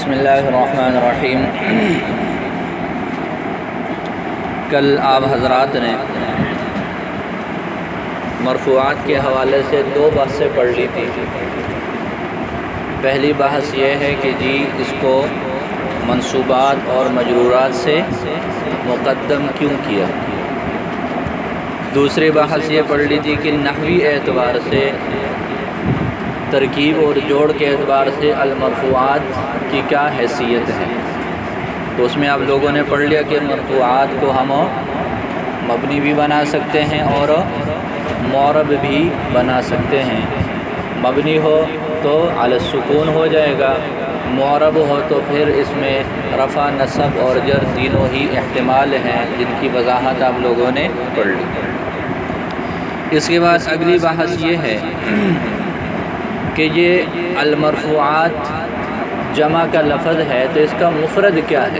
بسم اللہ الرحمن الرحیم۔ کل آپ حضرات نے مرفوعات کے حوالے سے دو بحثیں پڑھ لی تھی۔ پہلی بحث یہ ہے کہ جی اس کو منصوبات اور مجرورات سے مقدم کیوں کیا۔ دوسری بحث یہ پڑھ لی تھی کہ نحوی اعتبار سے، ترکیب اور جوڑ کے اعتبار سے المرفوعات کی کیا حیثیت ہے۔ تو اس میں آپ لوگوں نے پڑھ لیا کہ مرفوعات کو ہم مبنی بھی بنا سکتے ہیں اور معرب بھی بنا سکتے ہیں۔ مبنی ہو تو علی السکون ہو جائے گا، معرب ہو تو پھر اس میں رفع، نصب اور جر تینوں ہی احتمال ہیں، جن کی وضاحت آپ لوگوں نے پڑھ لی۔ اس کے بعد اگلی بحث یہ ہے کہ یہ المرفوعات جمع کا لفظ ہے تو اس کا مفرد کیا ہے۔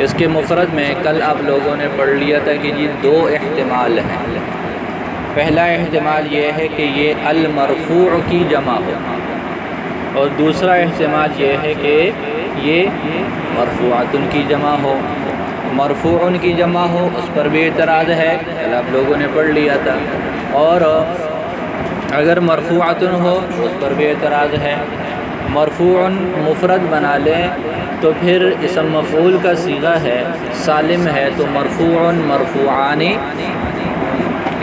اس کے مفرد میں کل آپ لوگوں نے پڑھ لیا تھا کہ یہ دو احتمال ہیں۔ پہلا احتمال یہ ہے کہ یہ المرفوع کی جمع ہو، اور دوسرا احتمال یہ ہے کہ یہ مرفوعات کی جمع ہو۔ مرفوع کی جمع ہو اس پر بھی اعتراض ہے، کل آپ لوگوں نے پڑھ لیا تھا، اور اگر مرفوعات ہو اس پر بھی اعتراض ہے۔ مرفوع مفرد بنا لیں تو پھر اسم مفعول کا صیغہ ہے، سالم ہے، تو مرفوع مرفوعان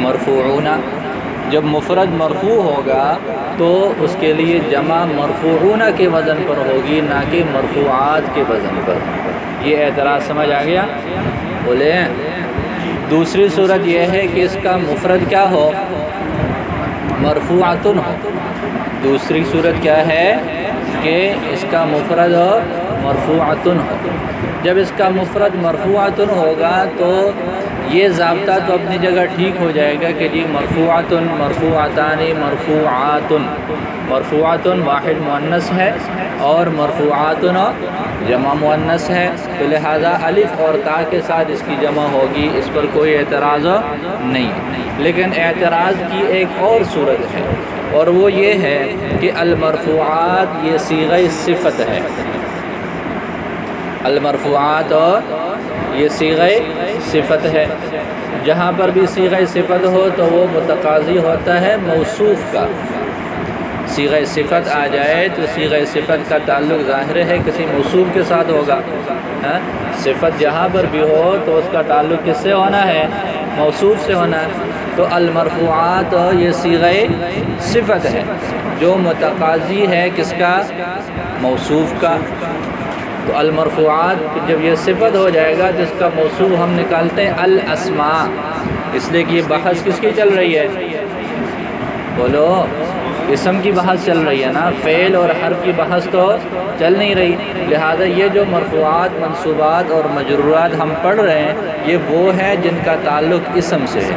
مرفوعون۔ جب مفرد مرفوع ہوگا تو اس کے لیے جمع مرفوعون کے وزن پر ہوگی، نہ کہ مرفوعات کے وزن پر۔ یہ اعتراض سمجھ آ گیا؟ بولے۔ دوسری صورت یہ ہے کہ اس کا مفرد کیا ہو، مرفوعات ہو۔ دوسری صورت کیا ہے کہ اس کا مفرد مرفوعات ہو۔ جب اس کا مفرد مرفوعات ہوگا تو یہ ضابطہ تو اپنی جگہ ٹھیک ہو جائے گا کہ جی مرفوعات، مرفوعاتان، مرفوعات۔ مرفوعات واحد مؤنث ہے اور مرفوعات جمع مؤنث ہے، تو لہذا الف اور تا کے ساتھ اس کی جمع ہوگی، اس پر کوئی اعتراض نہیں۔ لیکن اعتراض کی ایک اور صورت ہے، اور وہ یہ ہے کہ المرفوعات یہ صیغہ صفت ہے۔ المرفوعات یہ صیغہ صفت ہے۔ جہاں پر بھی صیغہ صفت ہو تو وہ متقاضی ہوتا ہے موصوف کا۔ صیغہ صفت آ جائے تو صیغہ صفت کا تعلق ظاہر ہے کسی موصوف کے ساتھ ہوگا۔ صفت جہاں پر بھی ہو تو اس کا تعلق کس سے ہونا ہے، موصوف سے ہونا ہے۔ تو المرفوعات یہ صیغہ صفت ہے جو متقاضی ہے کس کا، موصوف کا۔ تو المرفوعات جب یہ صفت ہو جائے گا تو اس کا موصوف ہم نکالتے ہیں الاسماء۔ اس لیے کہ یہ بحث کس کی چل رہی ہے، بولو، اسم کی بحث چل رہی ہے نا، فعل اور حرف کی بحث تو چل نہیں رہی۔ لہذا یہ جو مرفوعات، منصوبات اور مجرورات ہم پڑھ رہے ہیں یہ وہ ہیں جن کا تعلق اسم سے ہے،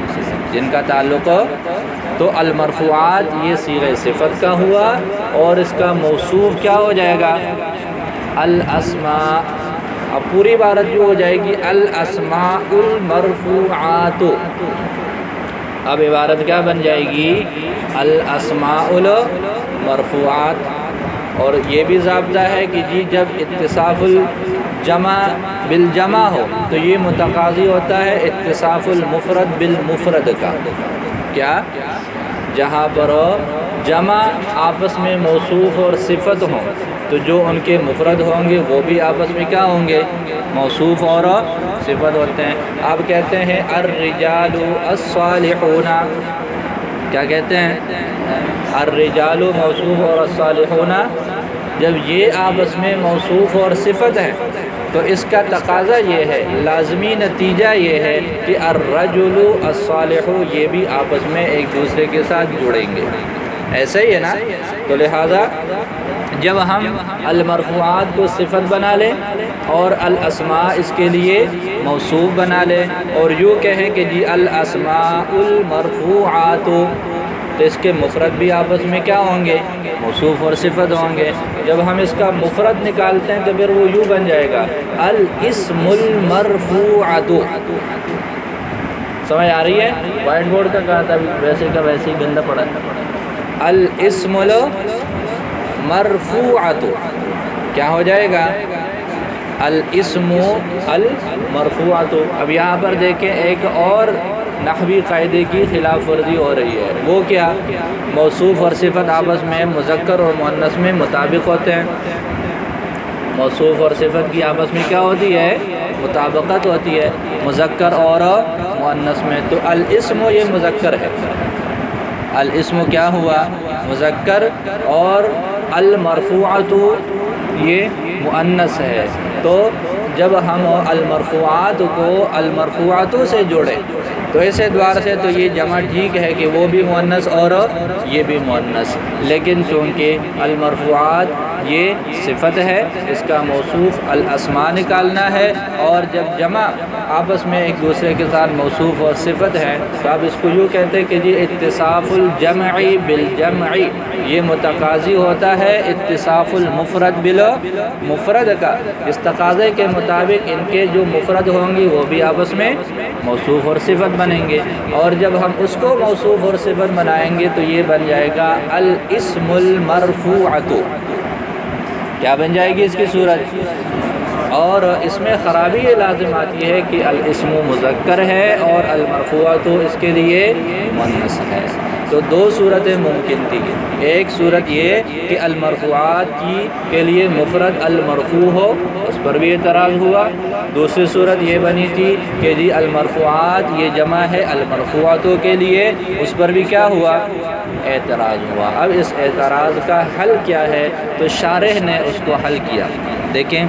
جن کا تعلق تو المرفوعات یہ صیغہ صفت کا ہوا، اور اس کا موصوف کیا ہو جائے گا، الاسماء۔ اب پوری عبارت جو ہو جائے گی الاسماء المرفوعات۔ اب عبارت کیا بن جائے گی، الاسماء المرفوعات۔ اور یہ بھی ضابطہ ہے کہ جی جب اتصاف الجمع بالجمع ہو تو یہ متقاضی ہوتا ہے اتصاف المفرد بالمفرد کا۔ کیا، جہاں پر جمع آپس میں موصوف اور صفت ہوں تو جو ان کے مفرد ہوں گے وہ بھی آپس میں کیا ہوں گے، موصوف اور صفت ہوتے ہیں۔ آپ کہتے ہیں الرجال الصالحون، کیا کہتے ہیں، الرجال موصوف اور الصالحون۔ جب یہ آپس میں موصوف اور صفت ہیں تو اس کا تقاضا یہ ہے، لازمی نتیجہ یہ ہے کہ الرجل الصالح یہ بھی آپس میں ایک دوسرے کے ساتھ جڑیں گے، ایسا ہی ہے نا۔ تو لہذا جب ہم المرفوعات کو صفت بنا لیں اور الاسماء اس کے لیے موصوف بنا لیں اور یوں کہیں کہ جی الاسماء المرفوعات، تو اس کے مفرد بھی آپس میں کیا ہوں گے، موصوف اور صفت ہوں گے۔ جب ہم اس کا مفرد نکالتے ہیں تو پھر وہ یوں بن جائے گا الاسم المرفوعات۔ سمجھ آ رہی ہے؟ وائٹ بورڈ کا کہا تھا، ویسے کا ویسے ہی گندا پڑا ہے۔ الاسم المرفوعات، کیا ہو جائے گا؟ الاسم المرفوعۃ۔ اب یہاں پر دیکھیں ایک اور نحوی قاعدے کی خلاف ورزی ہو رہی ہے، وہ کیا؟ موصوف اور صفت آپس میں مذکر اور مؤنث میں مطابق ہوتے ہیں۔ موصوف اور صفت کی آپس میں کیا ہوتی ہے؟ مطابقت ہوتی ہے، مذکر اور مؤنث میں۔ تو الاسم یہ مذکر ہے، الاسم کیا ہوا؟ مذکر، اور المرفوعۃ یہ مؤنث ہے۔ تو جب ہم المرفوعات کو المرفوعات سے جوڑیں تو اس اعتبار سے تو یہ جمع ٹھیک ہے کہ وہ بھی مؤنث اور یہ بھی مؤنث، لیکن چونکہ المرفوعات یہ صفت ہے، اس کا موصوف الاسماء نکالنا ہے، اور جب جمع آپس میں ایک دوسرے کے ساتھ موصوف اور صفت ہے تو آپ اس کو یوں کہتے ہیں کہ جی اتصاف الجمع بالجمع، یہ متقاضی ہوتا ہے اتصاف المفرد بالمفرد کا۔ اس تقاضے کے مطابق ان کے جو مفرد ہوں گی وہ بھی آپس میں موصوف اور صفت بنیں گے، اور جب ہم اس کو موصوف اور صفت بنائیں گے تو یہ بن جائے گا الاسم المرفوعۃ۔ کیا بن جائے گی اس کی صورت؟ اور اس میں خرابی یہ لازم آتی ہے کہ الاسم مذکر ہے اور المرفوعۃ اس کے لیے مؤنث ہے۔ تو دو صورتیں ممکن تھی، ایک صورت یہ کہ المرفوعات کے لیے مفرد المرفوع ہو، اس پر بھی اعتراض ہوا۔ دوسری صورت یہ بنی تھی کہ جی المرفوعات یہ جمع ہے المرفوعاتوں کے لیے، اس پر بھی کیا ہوا؟ اعتراض ہوا۔ اب اس اعتراض کا حل کیا ہے؟ تو شارح نے اس کو حل کیا، دیکھیں،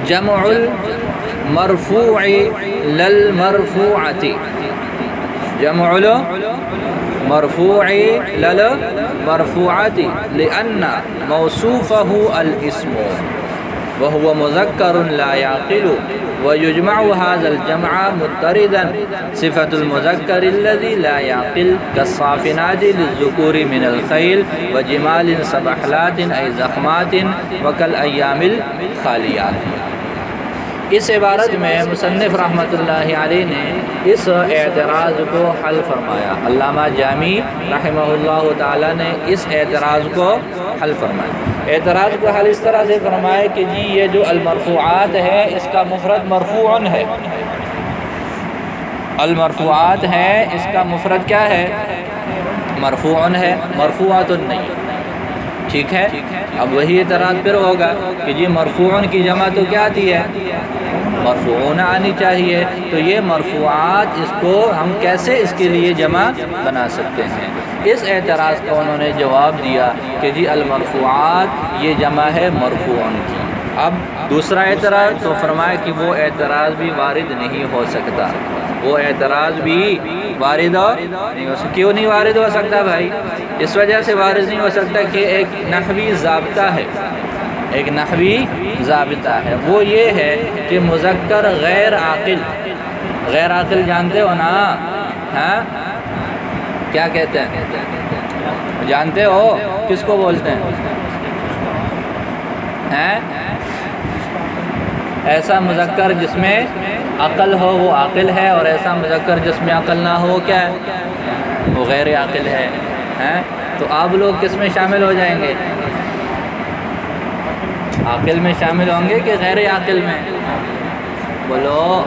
جمع المرفوع للمرفوعۃ، جمع المرفوع للمرفوعۃ لأن موصوفه الاسم وهو مذكر لا يعقل ويجمع هذا الجمع مضطردا صفة المذكر الذي لا يعقل كالصافنات للذكور من الخيل وجمال سبحلات أي زخمات وكالأيام الخاليات۔ اس عبارت میں مصنف رحمۃ اللہ علیہ نے اس اعتراض کو حل فرمایا، علامہ جامی رحمہ اللہ تعالیٰ نے اس اعتراض کو حل فرمایا۔ اعتراض کو حل اس طرح سے فرمایا کہ جی یہ جو المرفوعات ہے اس کا مفرد مرفوع ہے، المرفوعات ہے اس کا مفرد کیا ہے؟ مرفوع ہے، مرفوعات نہیں، ٹھیک ہے۔ اب وہی اعتراض پھر ہوگا کہ جی مرفوع کی جمع تو کیا آتی ہے؟ مرفوعون آنی چاہیے، تو یہ مرفوعات اس کو ہم کیسے اس کے لیے جمع بنا سکتے ہیں؟ اس اعتراض کا انہوں نے جواب دیا کہ جی المرفوعات یہ جمع ہے مرفوعون کی۔ اب دوسرا اعتراض تو فرمایا کہ وہ اعتراض بھی وارد نہیں ہو سکتا، وہ اعتراض بھی وارد نہیں ہو سکتا۔ کیوں نہیں وارد ہو سکتا بھائی؟ اس وجہ سے وارد نہیں ہو سکتا کہ ایک نحوی ضابطہ ہے، ایک نحوی ضابطہ ہے، وہ یہ ہے کہ مذکر غیر عاقل، غیر عاقل جانتے ہو نا؟ ہاں کیا کہتے ہیں؟ جانتے ہو کس کو بولتے ہیں؟ ایسا مذکر جس میں عقل ہو وہ عاقل ہے، اور ایسا مذکر جس میں عقل نہ ہو کیا ہے؟ وہ غیر عاقل ہے۔ تو آپ لوگ کس میں شامل ہو جائیں گے؟ عاقل میں شامل ہوں گے کہ غیر عاقل میں؟ بولو،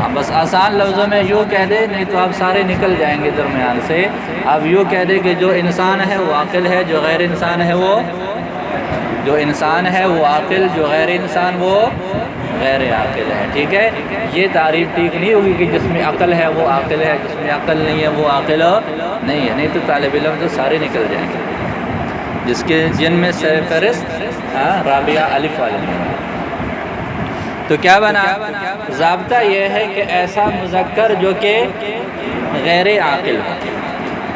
ہم بس آسان لفظوں میں یوں کہہ دے، نہیں تو آپ سارے نکل جائیں گے درمیان سے۔ آپ یوں کہہ دے کہ جو انسان ہے وہ عاقل ہے، جو غیر انسان ہے وہ، جو انسان ہے وہ عاقل، جو غیر انسان وہ غیر عاقل ہے، ٹھیک ہے۔ یہ تعریف ٹھیک نہیں ہوگی کہ جس میں عقل ہے وہ عاقل ہے، جس میں عقل نہیں ہے وہ عاقل نہیں ہے، نہیں تو طالب علم تو سارے نکل جائیں گے، جس کے جن میں سرفہرست رابعہ الف والے۔ تو کیا بنا؟ ضابطہ یہ ہے کہ ایسا مذکر جو کہ غیر عاقل ہو،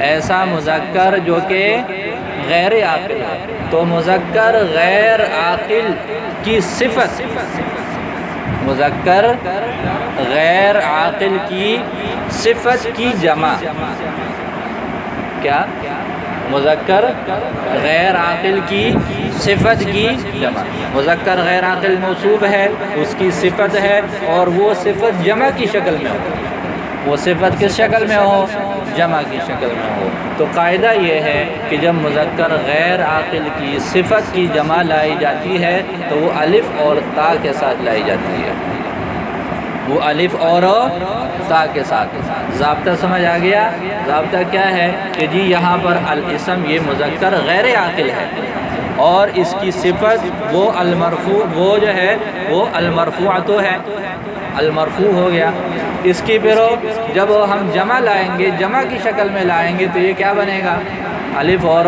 ایسا مذکر جو کہ غیر عاقل ہے، تو مذکر غیر عاقل کی صفت، مذکر غیر عاقل کی صفت کی جمع، کیا؟ مذکر غیر عاقل کی صفت کی جمع۔ مذکر غیر عاقل موصوف ہے، اس کی صفت ہے، اور وہ صفت جمع کی شکل میں ہو۔ وہ صفت کس شکل میں ہو؟ جمع کی شکل میں ہو۔ تو قاعدہ یہ ہے کہ جب مذکر غیر عاقل کی صفت کی جمع لائی جاتی ہے تو وہ الف اور تا کے ساتھ لائی جاتی ہے، وہ الف اور تا کے ساتھ۔ ضابطہ سمجھ آ گیا؟ ضابطہ کیا ہے کہ جی یہاں پر الاسم یہ مذکر غیر عاقل ہے اور اس کی صفت وہ المرفوع، وہ جو ہے وہ المرفوعۃ ہے، المرفوع ہو گیا۔ اس کی پھر جب ہم جمع لائیں گے، جمع کی شکل میں لائیں گے تو یہ کیا بنے گا؟ الف اور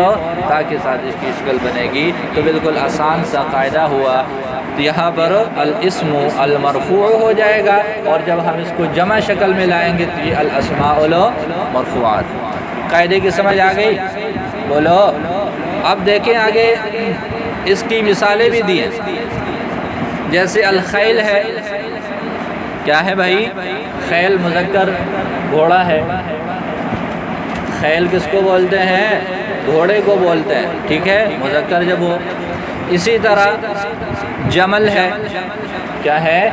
تا کے ساتھ اس کی شکل بنے گی۔ تو بالکل آسان سا قاعدہ ہوا۔ تو یہاں پر الاسم المرفوع ہو جائے گا اور جب ہم اس کو جمع شکل میں لائیں گے تو یہ الاسماء المرفوعات۔ قاعدے کی سمجھ آ گئی؟ بولو۔ اب دیکھیں آگے اس کی مثالیں بھی دی ہیں، جیسے الخیل ہے، کیا ہے بھائی؟ خیل مذکر گھوڑا ہے۔ خیل کس کو بولتے ہیں؟ گھوڑے کو بولتے ہیں، ٹھیک ہے، مذکر جب ہو۔ اسی طرح جمل ہے، کیا ہے؟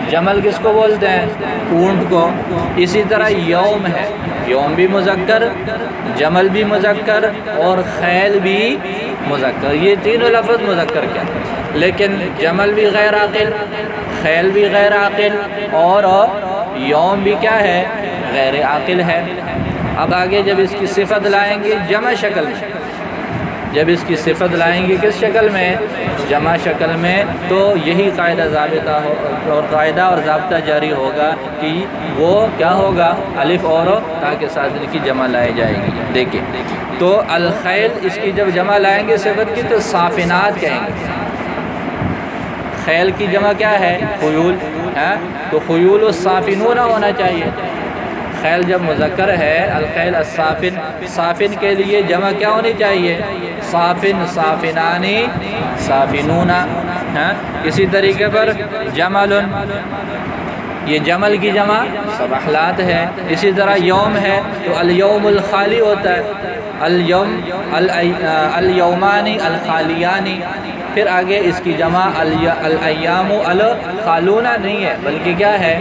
جمل کس کو بولتے ہیں؟ اونٹ کو۔ اسی طرح یوم ہے، یوم بھی مذکر، جمل بھی مذکر اور خیل بھی مذکر، یہ تینوں لفظ مذکر کیا، لیکن جمل بھی غیر عاقل، خیل بھی غیر عاقل اور یوم بھی کیا ہے؟ غیر عاقل ہے۔ اب آگے جب اس کی صفت لائیں گے جمع شکل میں، جب اس کی صفت لائیں گے کس شکل میں؟ جمع شکل میں، تو یہی قاعدہ ضابطہ ہو اور قاعدہ اور ضابطہ جاری ہوگا کہ وہ کیا ہوگا؟ الف اور تا کے ساتھ ان کی جمع لائی جائے گی۔ دیکھیں تو الخیل اس کی جب جمع لائیں گے صفت کی تو صافنات کہیں گے۔ خیل کی جمع کیا ہے؟ خیول ہے، تو خیول الصافنون ہونا چاہیے۔ خیل جب مذکر ہے الخیل الصافن، صافن کے لیے جمع کیا ہونی چاہیے؟ صافن، صافنانی، صافنون۔ اسی طریقے پر جمل، یہ جمل کی جمع سبحلات ہے۔ اسی طرح یوم ہے تو الیوم الخالی ہوتا ہے، الیوم الیومانی الخالیانی۔ پھر آگے اس کی جمع الایام الخالون نہیں ہے بلکہ کیا ہے؟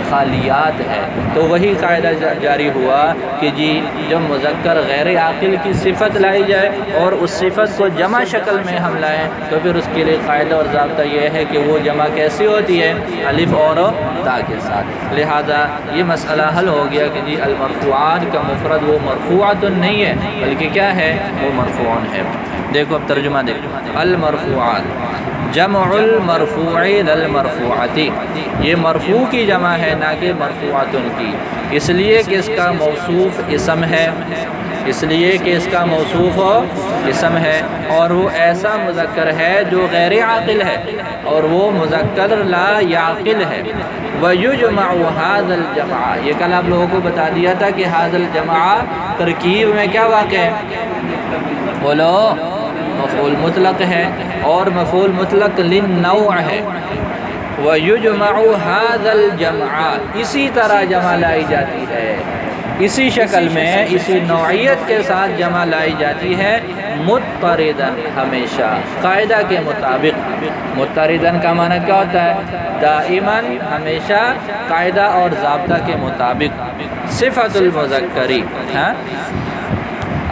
خالیات ہے۔ تو وہی قاعدہ جاری ہوا کہ جی جب مذکر غیر عاقل کی صفت لائی جائے اور اس صفت کو جمع شکل میں ہم لائیں تو پھر اس کے لیے قاعدہ اور ضابطہ یہ ہے کہ وہ جمع کیسی ہوتی ہے؟ الف اور تا کے ساتھ۔ لہذا یہ مسئلہ حل ہو گیا کہ جی المرفوعات کا مفرد وہ مرفوعات نہیں ہے بلکہ کیا ہے؟ وہ مرفوعون ہے۔ دیکھو اب ترجمہ دیکھو، المرفوعات جمع المرفوع للمرفوعات، یہ مرفوع کی جمع ہے نہ کہ مرفوعات کی، اس لیے کہ اس کا موصوف اسم ہے، اس لیے کہ اس کا موصوف اسم ہے اور وہ ایسا مذکر ہے جو غیر عاقل ہے اور وہ مذکر لا یعقل ہے۔ وَيُجْمَعُ هَذَا الْجَمْعَ، یہ کل آپ لوگوں کو بتا دیا تھا کہ هَذَا الْجَمْعَ ترکیب میں کیا واقع ہے؟ بولو، مفعول مطلق ہے اور مفعول مطلق للنوع ہے۔ وَيُجْمَعُ هَذَا الْجَمْعَ، اسی طرح جمع لائی جاتی ہے، اسی شکل میں اسی نوعیت کے ساتھ جمع لائی جاتی ہے، مضطرداً ہمیشہ قاعدہ کے مطابق۔ مضطرداً کا معنی کیا ہوتا ہے؟ دائماً، ہمیشہ، قاعدہ اور ضابطہ کے مطابق۔ صفت المذکری، ہاں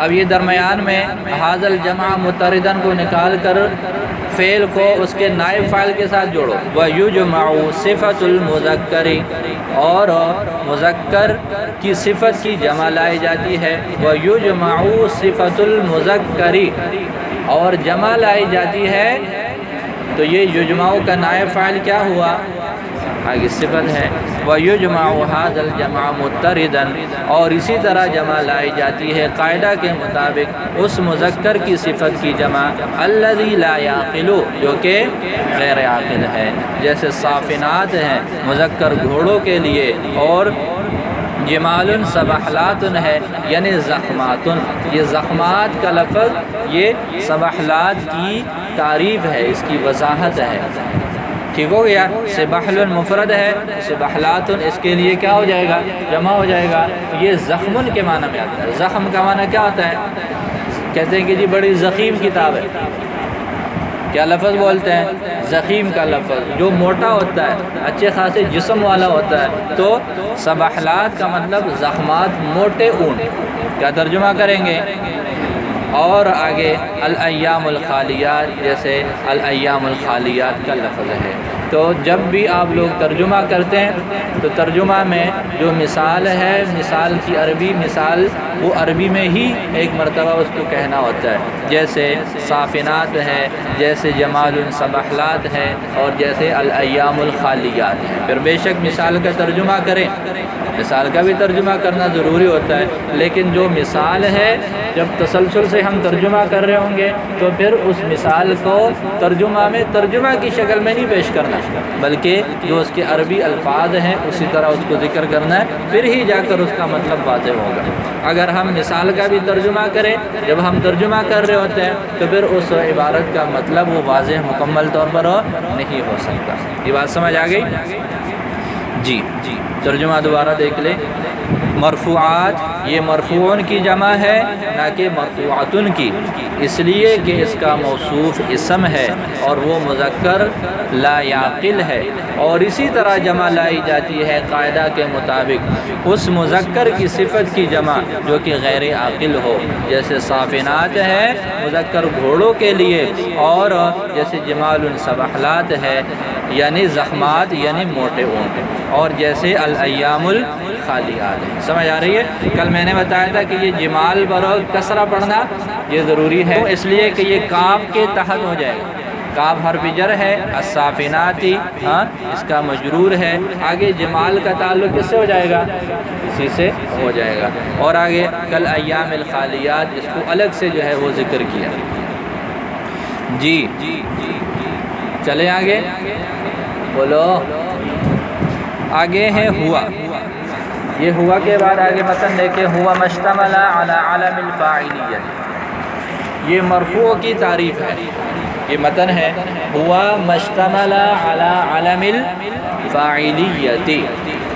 اب یہ درمیان میں ھذا الجمع مضطرداً کو نکال کر فعل کو اس کے نائب فاعل کے ساتھ جوڑو۔ وَيُجْمَعُ صفت المذکری، اور مذکر کی صفت کی جمع لائی جاتی ہے۔ وَيُجْمَعُ صفت المذکری، اور جمع لائی جاتی ہے تو یہ یجمع کا نائب فاعل کیا ہوا؟ آگے صفت ہے۔ وَيُجْمَعُ هَذَا الْجَمْعَ مُضْطَرِدًا، اور اسی طرح جمع لائی جاتی ہے قاعدہ کے مطابق اس مذکر کی صفت کی جمع الذی لا یعقل، جو کہ غیر عاقل ہے، جیسے صافنات ہیں مذکر گھوڑوں کے لیے، اور جمال سبحلات ہے یعنی زخمات، یہ زخمات کا لفظ یہ سبحلات کی تعریف ہے، اس کی وضاحت ہے، ٹھیک ہو گیا۔ سبحل مفرد ہے، سبحلات اس کے لیے کیا ہو جائے گا؟ جمع ہو جائے گا۔ یہ زخمن کے معنی میں آتا ہے۔ زخم کا معنی کیا ہوتا ہے؟ کہتے ہیں کہ جی بڑی زخیم کتاب ہے، کیا لفظ بولتے ہیں؟ ضخیم کا لفظ جو موٹا ہوتا ہے، اچھے خاصے جسم والا ہوتا ہے، تو سبحلات کا مطلب زخمات، موٹے اونٹ، کیا ترجمہ کریں گے؟ اور آگے الایام الخالیات، جیسے الایام الخالیات کا لفظ ہے۔ تو جب بھی آپ لوگ ترجمہ کرتے ہیں تو ترجمہ میں جو مثال ہے، مثال کی عربی مثال، وہ عربی میں ہی ایک مرتبہ اس کو کہنا ہوتا ہے، جیسے صافنات ہے، جیسے جمال سبحلات ہے، اور جیسے الایام الخالیات ہے۔ پھر بے شک مثال کا ترجمہ کریں، مثال کا بھی ترجمہ کرنا ضروری ہوتا ہے، لیکن جو مثال ہے جب تسلسل سے ہم ترجمہ کر رہے ہوں گے تو پھر اس مثال کو ترجمہ میں ترجمہ کی شکل میں نہیں پیش کرنا، بلکہ جو اس کے عربی الفاظ ہیں اسی طرح اس کو ذکر کرنا ہے، پھر ہی جا کر اس کا مطلب واضح ہوگا۔ اگر ہم مثال کا بھی ترجمہ کریں، جب ہم ترجمہ کر رہے ہوتے ہیں تو پھر اس عبارت کا مطلب وہ واضح مکمل طور پر نہیں ہو سکتا۔ یہ بات سمجھ آ گئی؟ جی ترجمہ دوبارہ دیکھ لیں۔ مرفوعات، یہ مرفوعن کی جمع ہے نہ کہ مرفوعاتن کی، اس لیے کہ اس کا موصوف اسم ہے اور وہ مذکر لا یعقل ہے، اور اسی طرح جمع لائی جاتی ہے قاعدہ کے مطابق اس مذکر کی صفت کی جمع جو کہ غیر عاقل ہو، جیسے صافنات ہے مذکر گھوڑوں کے لیے، اور جیسے جمال سبحلات ہے یعنی زخمات یعنی موٹے اونٹ، اور جیسے الایام الخالیات ہے۔ سمجھ آ رہی ہے؟ کل میں نے بتایا تھا کہ یہ جمال پر کسرہ پڑھنا یہ ضروری ہے، اس لیے کہ یہ کاف کے تحت ہو جائے گا۔ کاف حرف جر ہے، الصافناتی اس کا مجرور ہے، آگے جمال کا تعلق کس سے ہو جائے گا؟ اسی سے ہو جائے گا۔ اور آگے کل ایام الخالیات، اس کو الگ سے جو ہے وہ ذکر کیا۔ جی چلیں آگے، بولو آگے ہے ہوا۔ یہ ہوا کے بعد آگے متن دیکھیں، ہوا مشتمل علی علم الفاعلیت، یہ مرفوع کی تعریف ہے۔ یہ متن ہے ہوا مشتمل علی علم الفاعلیت،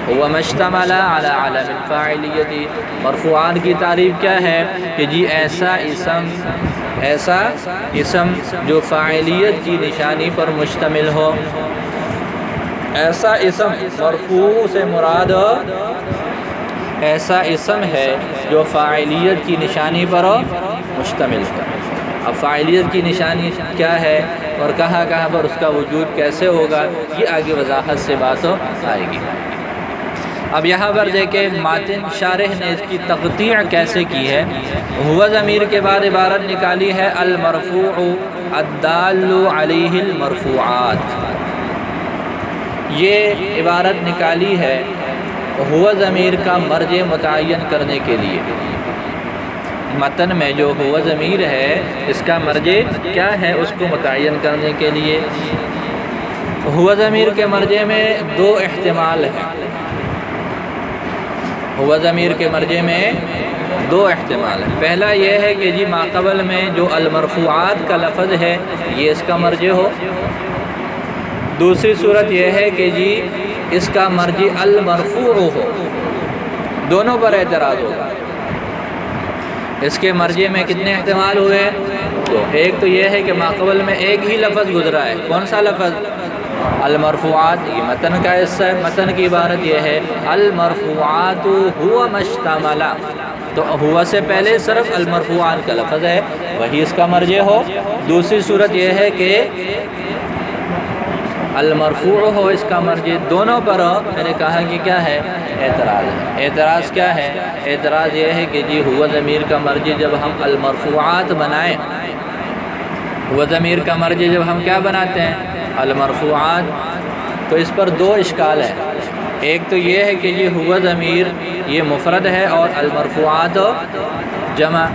ہوا مشتمل علی علم الفاعلیت، مرفوعان کی تعریف کیا ہے کہ جی ایسا اسم جو فاعلیت کی نشانی پر مشتمل ہو، ایسا اسم، مرفوع سے مراد ایسا اسم ہے جو فاعلیت کی نشانی پر مشتمل ہے۔ اب فاعلیت کی نشانی کیا ہے اور کہاں کہاں پر اس کا وجود کیسے ہوگا، یہ آگے وضاحت سے بات آئے گی۔ اب یہاں پر دیکھیں ماتن شارح نے اس کی تقطیع کیسے کی ہے۔ ہوا ضمیر کے بعد عبارت نکالی ہے المرفوع الدال علیہ المرفوعات، یہ عبارت نکالی ہے ہوا ضمیر کا مرجع متعین کرنے کے لیے۔ متن میں جو ہوا ضمیر ہے اس کا مرجع کیا ہے اس کو متعین کرنے کے لیے۔ ہوا ضمیر کے مرجع میں دو احتمال ہیں، ہوا ضمیر کے مرجع میں دو احتمال ہیں۔ پہلا یہ ہے کہ جی ماقبل میں جو المرفوعات کا لفظ ہے یہ اس کا مرجع ہو، دوسری صورت یہ ہے کہ جی اس کا مرجع المرفوع ہو، دونوں پر اعتراض ہوگا۔ اس کے مرجع میں کتنے احتمال ہوئے؟ تو ایک تو یہ ہے کہ ماقبل میں ایک ہی لفظ گزرا ہے، کون سا لفظ؟ المرفوعات۔ یہ متن کا حصہ ہے، متن کی عبارت یہ ہے المرفوعات ہوا مشتمل، تو ہوا سے پہلے صرف المرفوعات کا لفظ ہے وہی اس کا مرجع ہو۔ دوسری صورت یہ ہے کہ المرفوع ہو اس کا مرجع، دونوں پر میں نے کہا کہ کیا ہے؟ اعتراض ہے۔ اعتراض کیا ہے؟ اعتراض یہ ہے کہ جی ہوا ضمیر کا مرجع جب ہم المرفوعات بنائیں، ہوا ضمیر کا مرجع جب ہم کیا بناتے ہیں؟ المرفوعات، تو اس پر دو اشکال ہیں۔ ایک تو یہ ہے کہ یہ ہوا ضمیر یہ مفرد ہے اور المرفوعات جمع،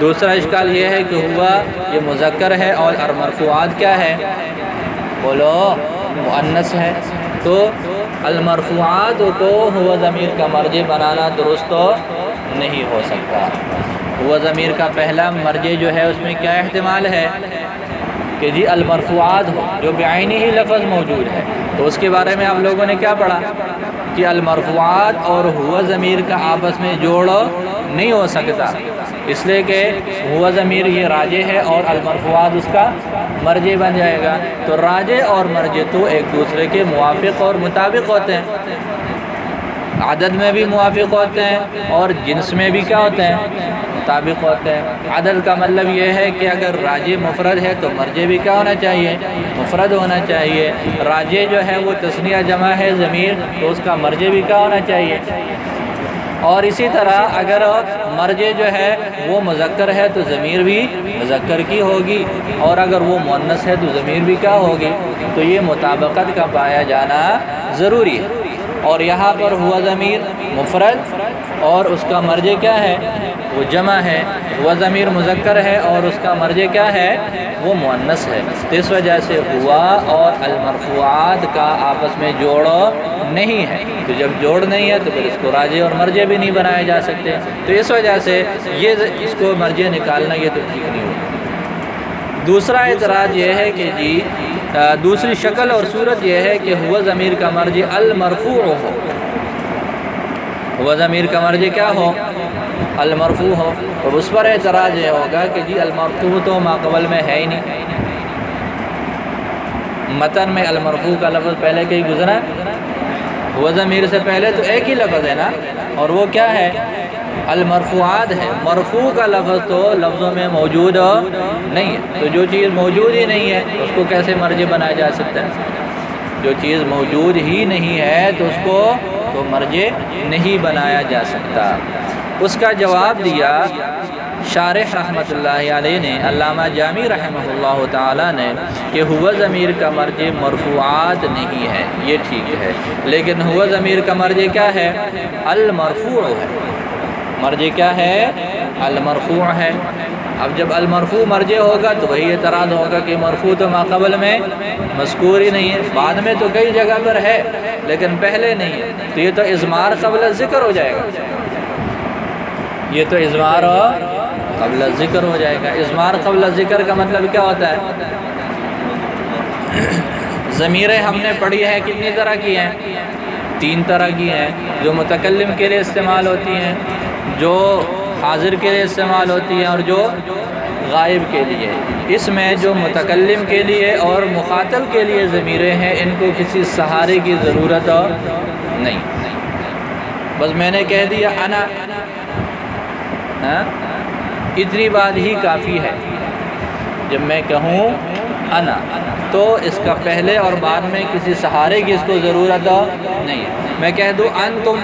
دوسرا اشکال یہ ہے کہ ہوا یہ مذکر ہے اور المرفوعات کیا ہے؟ بولو مؤنث ہے۔ تو المرفوعات کو ہوا ضمیر کا مرجع بنانا درست نہیں ہو سکتا۔ ہوا ضمیر کا پہلا مرجع جو ہے اس میں کیا احتمال ہے کہ جی المرفوعات ہو جو بعینی ہی لفظ موجود ہے، تو اس کے بارے میں آپ لوگوں نے کیا پڑھا کہ المرفوعات اور ہوا ضمیر کا آپس میں جوڑ نہیں ہو سکتا، اس لیے کہ ہوا ضمیر یہ راجع ہے اور المرفوعات اس کا مرجع بن جائے گا۔ تو راجع اور مرجع تو ایک دوسرے کے موافق اور مطابق ہوتے ہیں، عدد میں بھی موافق ہوتے ہیں اور جنس میں بھی کیا ہوتے ہیں، مطابق ہوتے ہیں۔ عدد کا مطلب یہ ہے کہ اگر راجع مفرد ہے تو مرجع بھی کیا ہونا چاہیے، مفرد ہونا چاہیے۔ راجع جو ہے وہ تثنیہ جمع ہے ضمیر، تو اس کا مرجع بھی کیا ہونا چاہیے۔ اور اسی طرح اگر مرجع جو ہے وہ مذکر ہے تو ضمیر بھی مذکر کی ہوگی، اور اگر وہ مؤنث ہے تو ضمیر بھی کیا ہوگی۔ تو یہ مطابقت کا پایا جانا ضروری ہے۔ اور یہاں پر ہوا ضمیر مفرد اور اس کا مرجع کیا ہے، وہ جمع ہے۔ ہوا ضمیر مذکر ہے اور اس کا مرجع کیا ہے، وہ مؤنث ہے۔ تو اس وجہ سے ہوا اور المرفوعات کا آپس میں جوڑ نہیں ہے۔ تو جب جوڑ نہیں ہے تو پھر اس کو راجع اور مرجع بھی نہیں بنائے جا سکتے۔ تو اس وجہ سے اس کو مرجع نکالنا یہ تو ٹھیک نہیں ہوگا۔ دوسرا اعتراض یہ ہے کہ جی دوسری شکل اور صورت یہ ہے کہ ہوا ضمیر کا مرجع المرفوع ہو، ہوا ضمیر کا مرجع کیا ہو، المرفوع ہو۔ تو اس پر اعتراض یہ ہوگا کہ جی المرفوع تو ماقبل میں ہے ہی نہیں، متن میں المرفوع کا لفظ پہلے کہیں گزرا ہے، ہوا ضمیر سے پہلے تو ایک ہی لفظ ہے نا، اور وہ کیا ہے، المرفوعات ہے۔ مرفوع کا لفظ تو لفظوں میں موجود نہیں ہے، تو جو چیز موجود ہی نہیں ہے اس کو کیسے مرجع بنایا جا سکتا ہے؟ جو چیز موجود ہی نہیں ہے تو اس کو تو مرجع نہیں بنایا جا سکتا۔ اس کا جواب دیا شارح رحمۃ اللہ علیہ نے، علامہ جامی رحمہ اللہ تعالیٰ نے، کہ ہوا ضمیر کا مرجع مرفوعات نہیں ہے، یہ ٹھیک ہے، لیکن ہوا ضمیر کا مرجع کیا ہے، المرفوع ہے۔ مرجع کیا ہے، المرفوع ہے۔ اب جب المرفوع مرجع ہوگا تو وہی اعتراض ہوگا کہ مرفوع تو ماقبل میں مذکور ہی نہیں ہے، بعد میں تو کئی جگہ پر ہے لیکن پہلے نہیں ہے، تو یہ تو اضمار قبل ذکر ہو جائے گا، یہ تو اضمار قبل ذکر ہو جائے گا۔ اضمار قبل ذکر کا مطلب کیا ہوتا ہے، ضمیریں ہم نے پڑھی ہیں کتنی طرح کی ہیں، 3 طرح کی ہیں، جو متکلم کے لیے استعمال ہوتی ہیں، جو حاضر کے لیے استعمال ہوتی ہیں، اور جو غائب کے لیے۔ اس میں جو متکلم کے لیے اور مخاطب کے لیے ضمیریں ہیں ان کو کسی سہارے کی ضرورت نہیں، بس میں نے کہہ دیا انا، اتنی بات ہی کافی ہے۔ جب میں کہوں انا تو اس کا پہلے اور بعد میں کسی سہارے کی اس کو ضرورت نہیں ہے۔ میں کہہ دوں انتم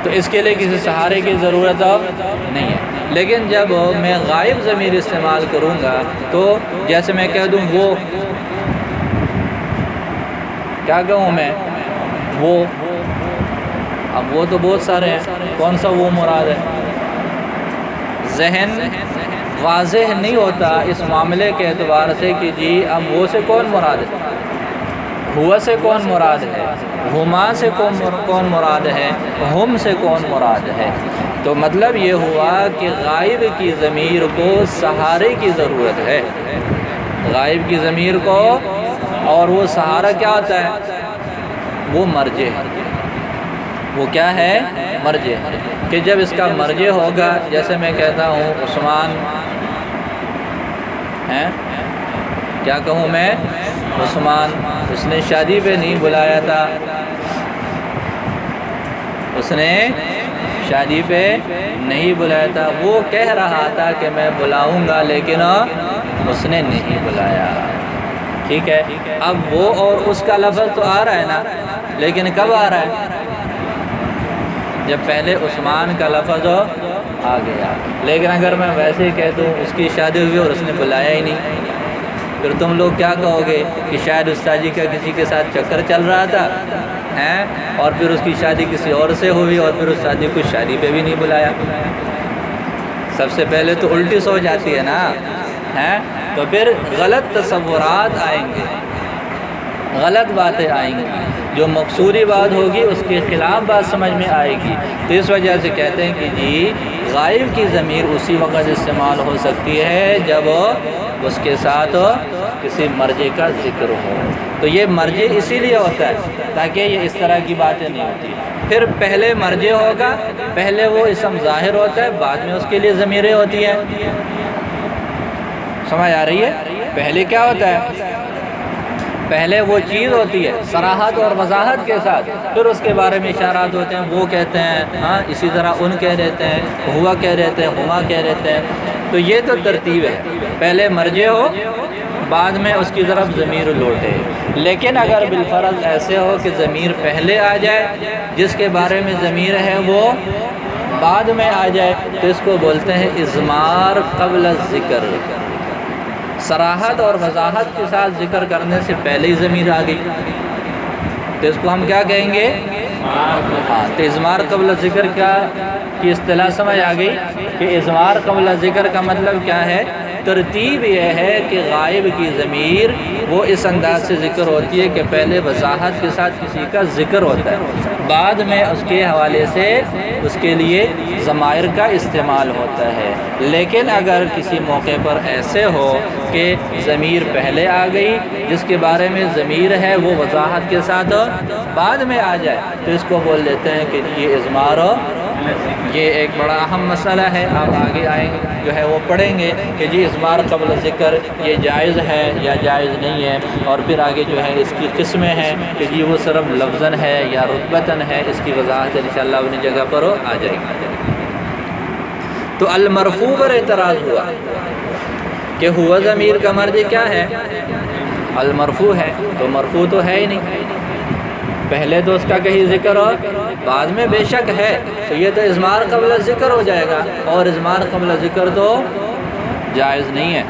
تو اس کے لیے کسی سہارے کی ضرورت نہیں ہے، لیکن جب میں غائب ضمیر استعمال کروں گا تو جیسے میں کہہ دوں وہ، کیا کہوں میں، وہ، اب وہ تو بہت سارے ہیں، کون سا وہ مراد ہے؟ ذہن واضح نہیں ہوتا اس معاملے کے اعتبار سے کہ جی اب وہ سے کون مراد ہے، ہوا سے کون مراد ہے، ہما سے کون مراد ہے، ہم سے کون مراد ہے۔ تو مطلب یہ ہوا کہ غائب کی ضمیر کو سہارے کی ضرورت ہے، غائب کی ضمیر کو، اور وہ سہارا کیا ہوتا ہے، وہ مرجع ہے۔ وہ کیا ہے، مرجع ہے، کہ جب اس کا مرجع ہوگا، جیسے میں کہتا ہوں عثمان ہیں، کیا کہوں میں، عثمان، اس نے شادی پہ نہیں بلایا تھا، اس نے شادی پہ نہیں بلایا تھا، وہ کہہ رہا تھا کہ میں بلاؤں گا لیکن اس نے نہیں بلایا، ٹھیک ہے۔ اب وہ اور اس کا لفظ تو آ رہا ہے نا، لیکن کب آ رہا ہے، جب پہلے عثمان کا لفظ آ گیا۔ لیکن اگر میں ویسے ہی کہہ دوں اس کی شادی ہوئی اور اس نے بلایا ہی نہیں، پھر تم لوگ کیا کہو گے کہ شاید استاد جی کا کسی کے ساتھ چکر چل رہا تھا ہیں، اور پھر اس کی شادی کسی اور سے ہوئی اور پھر استاد جی کو شادی پہ بھی نہیں بلایا۔ سب سے پہلے تو الٹی سوچ آتی ہے نا، ہیں، تو پھر غلط تصورات آئیں گے، غلط باتیں آئیں گی، جو مقصوری بات ہوگی اس کے خلاف بات سمجھ میں آئے گی۔ تو اس وجہ سے کہتے ہیں کہ جی غائب کی ضمیر اسی وقت استعمال ہو سکتی ہے جب اس کے ساتھ کسی مرجع کا ذکر ہو۔ تو یہ مرجع اسی لیے ہوتا ہے تاکہ یہ اس طرح کی باتیں نہیں ہوتی۔ پھر پہلے مرجع ہوگا، پہلے وہ اسم ظاہر ہوتا ہے، بعد میں اس کے لیے ضمیریں ہوتی ہیں۔ سمجھ آ رہی ہے؟ پہلے کیا ہوتا ہے؟ پہلے وہ چیز ہوتی ہے صراحت اور وضاحت کے ساتھ، پھر اس کے بارے میں اشارات ہوتے ہیں، وہ کہتے ہیں، ہاں اسی طرح ان کہہ دیتے ہیں، ہوا کہہ دیتے ہیں، ہما کہہ دیتے ہیں. تو یہ تو ترتیب ہے، پہلے مرجع ہو بعد میں اس کی طرف ضمیر لوٹے. لیکن اگر بالفرض ایسے ہو کہ ضمیر پہلے آ جائے، جس کے بارے میں ضمیر ہے وہ بعد میں آ جائے، تو اس کو بولتے ہیں اضمار قبل الذکر. صراحت اور وضاحت کے ساتھ ذکر کرنے سے پہلے ہی ضمیر آ گئی، تو اس کو ہم کیا کہیں گے؟ ہاں. تو اضمار قبل ذکر کی اصطلاح سمجھ آ گئی کہ اضمار قبل ذکر کا مطلب کیا ہے؟ ترتیب یہ ہے کہ غائب کی ضمیر وہ اس انداز سے ذکر ہوتی ہے کہ پہلے وضاحت کے ساتھ کسی کا ذکر ہوتا ہے، بعد میں اس کے حوالے سے اس کے لیے ضمائر کا استعمال ہوتا ہے. لیکن اگر کسی موقع پر ایسے ہو کہ ضمیر پہلے آ گئی، جس کے بارے میں ضمیر ہے وہ وضاحت کے ساتھ بعد میں آ جائے، تو اس کو بول دیتے ہیں کہ یہ اضمار. یہ ایک بڑا اہم مسئلہ ہے، آپ آگے آئیں جو ہے وہ پڑھیں گے کہ جی اضمار قبل ذکر یہ جائز ہے یا جائز نہیں ہے، اور پھر آگے جو ہے اس کی قسمیں ہیں کہ جی وہ صرف لفظاً ہے یا رتبتاً ہے. اس کی وضاحت انشاءاللہ اپنی جگہ پر آ جائے گی. تو المرفوع پر اعتراض ہوا کہ ہوا ضمیر کا مرجع کیا ہے؟ المرفوع ہے. تو مرفوع تو ہے ہی نہیں، پہلے تو اس کا کہیں ذکر ہو بعد میں بے شک ہے، تو یہ تو اضمار قبل ذکر ہو جائے گا، اور اضمار قبل ذکر تو جائز نہیں ہے.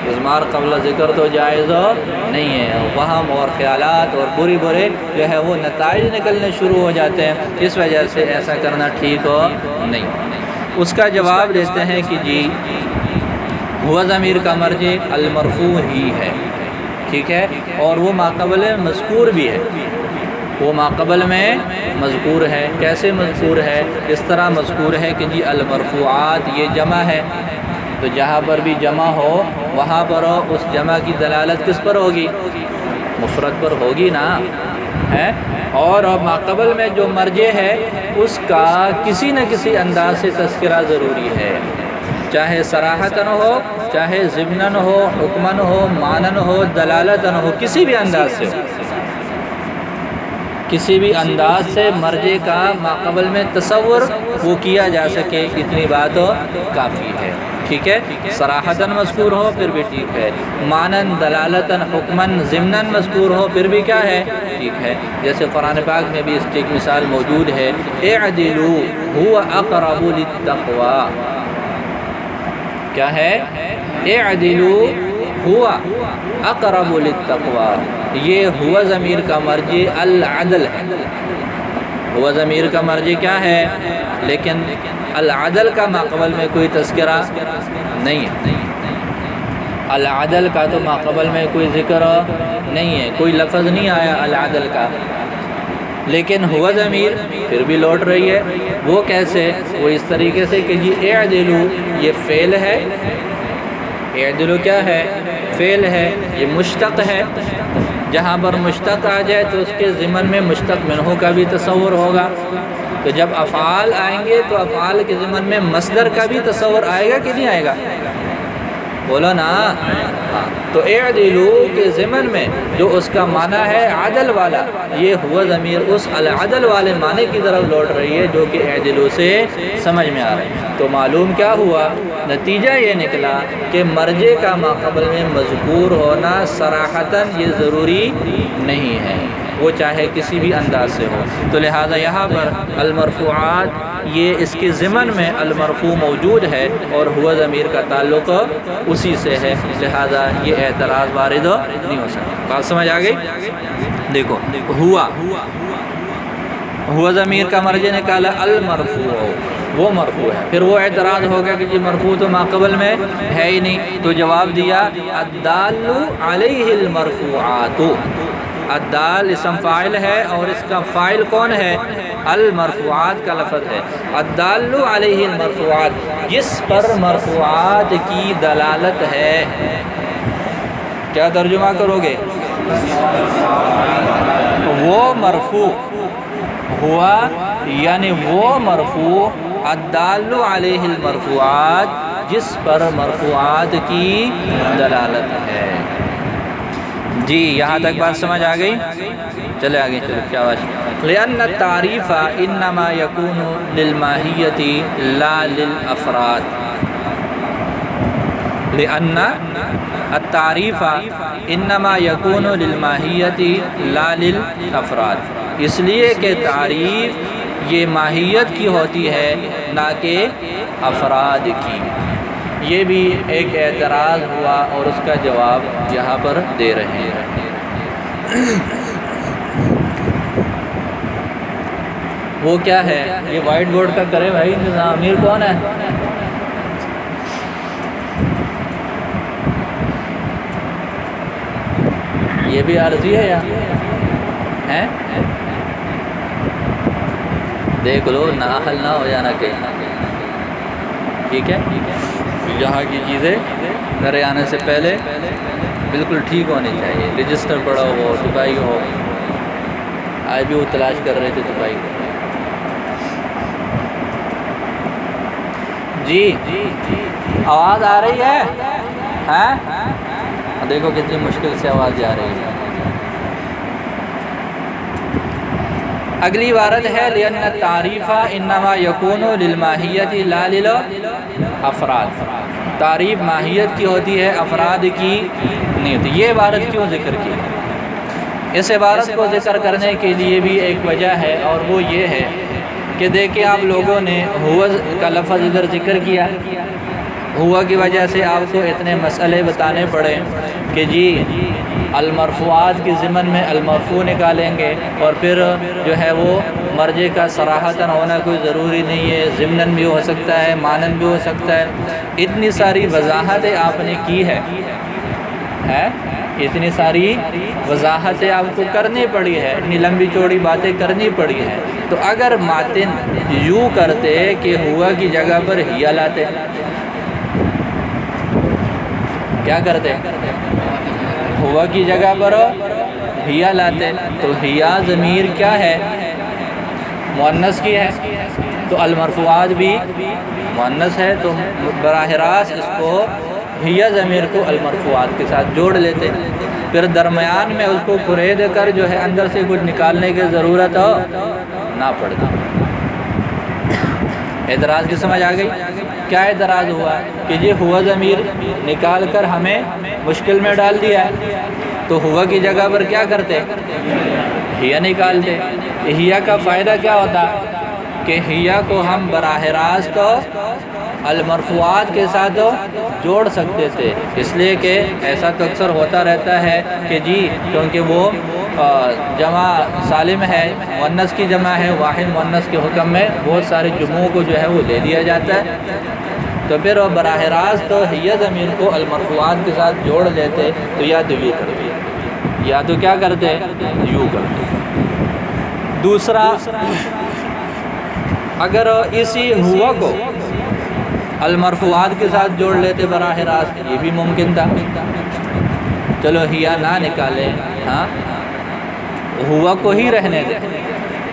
اضمار قبل ذکر تو جائز نہیں ہے. وہم اور خیالات اور برے جو ہے وہ نتائج نکلنے شروع ہو جاتے ہیں، اس وجہ سے ایسا کرنا ٹھیک ہو نہیں. اس کا جواب دیتے ہیں کہ جی ہوا ضمیر کا مرجع المرفوع ہی ہے، ٹھیک ہے، اور وہ ماقبل مذکور بھی ہے. وہ ماقبل میں مذکور ہے. کیسے مذکور ہے؟ اس طرح مذکور ہے کہ جی المرفوعات یہ جمع ہے، تو جہاں پر بھی جمع ہو وہاں پر اس جمع کی دلالت کس پر ہوگی؟ مفرد پر ہوگی نا ہے. اور ماقبل میں جو مرجع ہے اس کا کسی نہ کسی انداز سے تذکرہ ضروری ہے، چاہے صراحتاً ہو، چاہے ضمناً ہو، حکماً ہو، معناً ہو، دلالتاً ہو، کسی بھی انداز سے کسی بھی انداز سے مرجع کا ماقبل میں تصور وہ کیا جا سکے، اتنی بات کافی ہے. ٹھیک ہے، صراحتاً مذکور ہو پھر بھی ٹھیک ہے، معناً دلالتاً حکماً ضمناً مذکور ہو پھر بھی کیا ہے؟ ٹھیک ہے. جیسے قرآن پاک میں بھی اس کی ایک مثال موجود ہے، اعدلوا هو اقرب للتقوی. کیا ہے؟ اعدلوا ہوا اقرب للتقوی. یہ ہوا ضمیر کا مرجع العدل ہے. ہوا ضمیر کا مرجع کیا ہے؟ لیکن العدل کا ماقبل میں کوئی تذکرہ نہیں ہے. العدل کا تو ماقبل میں کوئی ذکر نہیں ہے، کوئی لفظ نہیں آیا العدل کا، لیکن ہوا ضمیر پھر بھی لوٹ رہی ہے. وہ کیسے؟ وہ اس طریقے سے کہ جی اعدلوا یہ فعل ہے. اعدلوا کیا ہے؟ فعل ہے. یہ مشتق ہے. جہاں پر مشتق آ جائے تو اس کے ضمن میں مشتق منہ کا بھی تصور ہوگا. تو جب افعال آئیں گے تو افعال کے ضمن میں مصدر کا بھی تصور آئے گا کہ نہیں آئے گا؟ بولو نا. تو اعدلوا کے ضمن میں جو اس کا معنی ہے عدل والا، یہ ہوا ضمیر اس العدل والے معنی کی طرف لوٹ رہی ہے جو کہ اعدلوا سے سمجھ میں آ رہی ہے. تو معلوم کیا ہوا؟ نتیجہ یہ نکلا کہ مرجع کا ماقبل میں مذکور ہونا صراحتاً یہ ضروری نہیں ہے، وہ چاہے کسی بھی انداز سے ہو. تو لہٰذا یہاں پر المرفوعات یہ اس کے ضمن میں المرفوع موجود ہے اور ہوا ضمیر کا تعلق اسی سے ہے، لہذا یہ اعتراض وارد نہیں ہو سکتا. بات سمجھ آ گئی؟ دیکھو ہوا ضمیر کا مرجع نکالا المرفوع، وہ مرفوع ہے. پھر وہ اعتراض ہوگا کہ جی مرفوع تو ماقبل میں ہے ہی نہیں. تو جواب دیا الدال علیہ المرفوعات. الدال اسم فاعل ہے اور اس کا فاعل کون ہے؟ المرفوعات کا لفظ ہے. الدال علیہ المرفوعات، جس پر مرفوعات کی دلالت ہے. کیا ترجمہ کرو گے؟ وہ مرفوع ہوا یعنی وہ مرفوع الدال علیہ المرفوعات جس پر مرفوعات کی دلالت ہے۔ جی یہاں تک بات سمجھ آ گئی؟ چلے آگے چلو کیا بات؟ لأن التعریف انما یکون للماہیت لا للافراد۔ لأن التعریف انما یکون للماہیت لا للافراد، اس لیے کہ تعریف یہ ماہیت کی ہوتی ہے نہ کہ افراد کی۔ یہ بھی ایک اعتراض ہوا اور اس کا جواب یہاں پر دے رہے ہیں۔ وہ کیا ہے؟ یہ وائٹ بورڈ کا کرے بھائی انتظام۔ امیر کون ہے؟ یہ بھی عارضی ہے یا ہے؟ دیکھ لو نہ حل نہ ہو جانا کہیں، ٹھیک ہے؟ یہاں کی چیزیں گھر آنے سے پہلے بالکل ٹھیک ہونی چاہیے، رجسٹر پڑا ہو، دبائی ہو۔ آج بھی وہ تلاش کر رہے تھے دبائی کو۔ جی آواز آ رہی ہے؟ ہاں دیکھو کتنی مشکل سے آواز جا رہی ہے۔ اگلی وارد ہے لأن التعریف انما یکون للماہیت لا للافراد، تعریف ماہیت کی ہوتی ہے افراد کی نہیں ہوتی۔ یہ عبارت کیوں ذکر کی؟ اس عبارت کو ذکر کرنے کے لیے بھی ایک وجہ ہے، اور وہ یہ ہے کہ دیکھیں آپ لوگوں نے ہوا کا لفظ ادھر ذکر کیا، ہوا کی وجہ سے آپ کو اتنے مسئلے بتانے پڑے کہ جی المرفوعات کی ضمن میں المرفوع نکالیں گے، اور پھر جو ہے وہ مرجع کا صراحتاً ہونا کوئی ضروری نہیں ہے، ضمناً بھی ہو سکتا ہے، مانن بھی ہو سکتا ہے۔ اتنی ساری وضاحتیں آپ نے کی ہے، اتنی ساری وضاحتیں آپ کو کرنی پڑی ہے، اتنی لمبی چوڑی باتیں کرنی پڑی ہیں۔ تو اگر ماتن یوں کرتے کہ ہوا کی جگہ پر ہیا لاتے، کیا کرتے؟ ہوا کی جگہ پر ہیا لاتے، تو ہیا ضمیر کیا ہے؟ مؤنث کی ہے، تو المرفوعات بھی مؤنث ہے، تو براہ راست اس کو ہیا ضمیر کو المرفوعات کے ساتھ جوڑ لیتے، پھر درمیان میں اس کو قرید کر جو ہے اندر سے کچھ نکالنے کی ضرورت ہو نہ پڑتی۔ اعتراض کی سمجھ آ گئی؟ کیا اعتراض ہوا کہ یہ ہوا ضمیر نکال کر ہمیں مشکل میں ڈال دیا ہے، تو ہوا کی جگہ پر کیا کرتے؟ ہیا نکالتے۔ ہیا کا فائدہ کیا ہوتا کہ ہیا کو ہم براہ راست المرفوعات کے ساتھ جوڑ سکتے تھے، اس لیے کہ ایسا تو اکثر ہوتا رہتا ہے کہ جی کیونکہ وہ جمع سالم ہے، مؤنث کی جمع ہے، واحد مؤنث کے حکم میں بہت سارے جمعوں کو جو ہے وہ لے لیا جاتا ہے، تو پھر وہ براہ راست ہیا ضمیر کو المرفوعات کے ساتھ جوڑ لیتے، تو یا تو یہ کرتے یا تو کیا کرتے؟ یوں کرتے۔ دوسرا، اگر اسی ہوا کو المرفوعات کے ساتھ جوڑ لیتے براہ راست، یہ بھی ممکن تھا۔ چلو ہیا نہ نکالیں، ہاں ہوا کو ہی رہنے دیں،